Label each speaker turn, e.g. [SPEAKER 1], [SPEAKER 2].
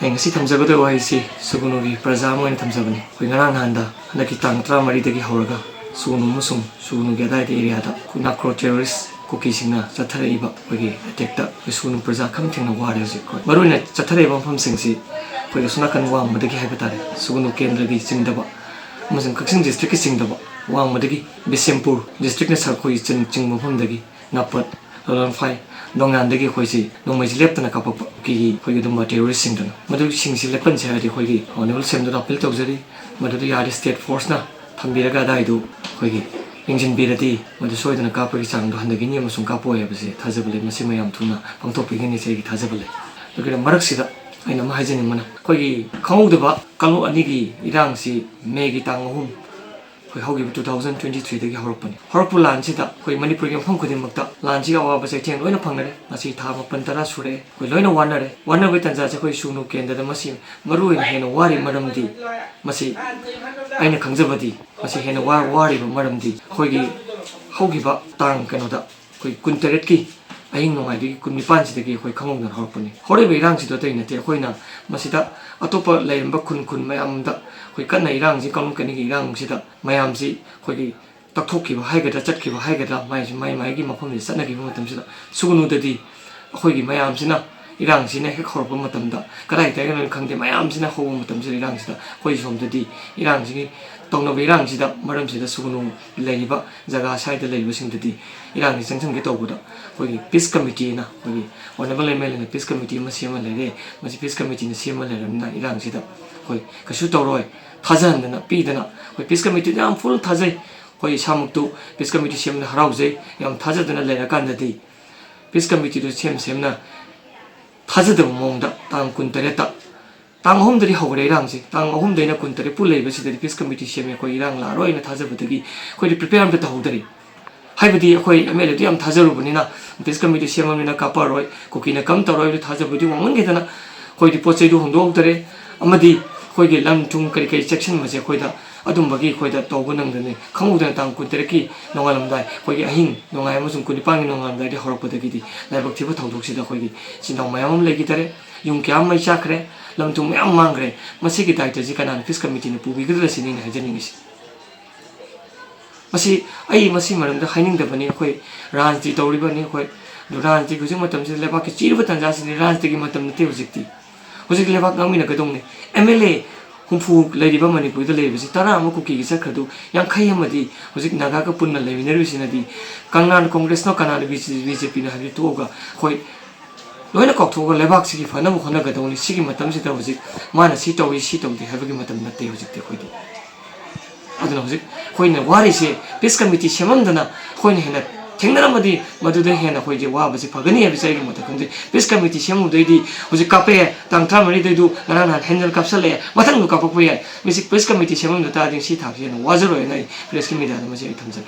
[SPEAKER 1] Anh ngasi thamjagado waisi sugunugi praja moin thamjabani koi ngarang handa handaki tang 13 dagi horaga sugunu musung sugunugi adai de area da kuna cro terrorist koki singna chathare iba kogi attack da sugunu praja kham thengna ware ji ko maruina chathare bam pham singsi koi suna kan wa madagi haiba tare sugunu kendra gi chingdaba musung kaksing district ki chingdaba wa madagi bisempur district na sarkoi chingmo pham dagi napat Roland Fai dongan dagi khoisi nongmai leptana kapap ki khoi dum terrorist sing dana madu sing si lepan cha di khoi gi honorable sem do appeal tawjari madu ya state force na thambiraga dai du khoi gi injin birati madu soidana kapra gi chang do handagi ni amasung kapo ya base thajabale masi mayam thuna pangtop gi ni che gi thajabale dogera marak sida aina ma hajani mana khoi gi khangudaba kalu ani gi irang si me gi tang hum koi hogi 2023 dagi horpani horpu lanchi da koi manipur gi phang khudin makta lanchi ga wa ba se theng loina phangnare masi tha ma pantara sure koi loina wanare wanare tanja che koi sunu kenda da masi maru in hena wari maramdi masi aina khangjabadi masi hena wari maramdi koi gi hogi ba tang kano da koi kunteret ki aing no ngai kun nipan si dagi koi khangong na horpani hore be rang si do tai na te koi na masi da atopa leimba kun mayam da koi kan nei rang ji kam kan gi rang si da mayam si koi gi takthok ki ba hai ga da chat ki ba hai ga da mai gi mafam ni satna gi matam si da sugunu da di koi gi mayam si na irang si na he khorpa matam da karai ta ga khangde mayam si na ho matam si irang si da koi som da di irang si tongna be rang si da maram si da sugunu leiba jaga sai da leiba sing da di irang ni changchang ge tobu da koi gi peace committee na koi gi honorable ml na peace committee ma siama le re ma si peace committee na siama le ram na irang si da koi kashu toroi thajan na pi da na koi peace committee da am full thajai koi samuk tu peace committee siam na harau jai yam thaja da na le ra kan da di peace committee du sem na thaja da mong da tang kun tare ta tang hom dari hogre rang si tang hom dei na kun tare pu lei ba si da peace committee siam koi irang la roi na thaja ba gi koi prepare am da ho dari haibadi koi ml di am thajaru bani na peace committee siam na ka pa roi koki na kam ta roi thaja budi wang ge da na koi di pochai du hong do tare amadi koi ge lam tung kari kai section ma je koi da adum bagi koi da to gunang da ne khangu da tang kun tare ki nongalam dai koi ge ahing nongai ma sung kuni pang nongalam dai di horok pa da gi di laibak thiba thongdok si da koi gi sinong mayam le gi tare yung kya mai chakre lam tung mayam mangre masi gi dai ta ji kanan peace committee ne pubi gi da sini ne hajani ngi masi ai masi maram da haining da bani koi ranji tawri bani koi ranji gu jing matam si lebak ki chir batan ja si ranji gi matam ne te hujikti hujik lebak ngami na gadong ne mla humfu leiba manipur da leiba si tara ama kuki gi sakhadu yang khai amadi hujik naga ka punna levinar bi sinadi kangnan congress no kanal bjp na habi to ga koi loina kok thoga lebak si gi phana mo khona gadong ni sigi matam si da hujik mana si tawi si tawdi habi gi matam na te hujik te koi di aduna hujik khoina wari se peace committee semamdana khoina hena thengnaramadi madude hena khoije wa basi phagani abi sai gi mata khande peace committee semu deidi hujik kape tang thamari deidu nana handle kapsale mathang lu kapakwe misi peace committee semamda ta ding si thakje na wajaro nai press ki media ma je thamjak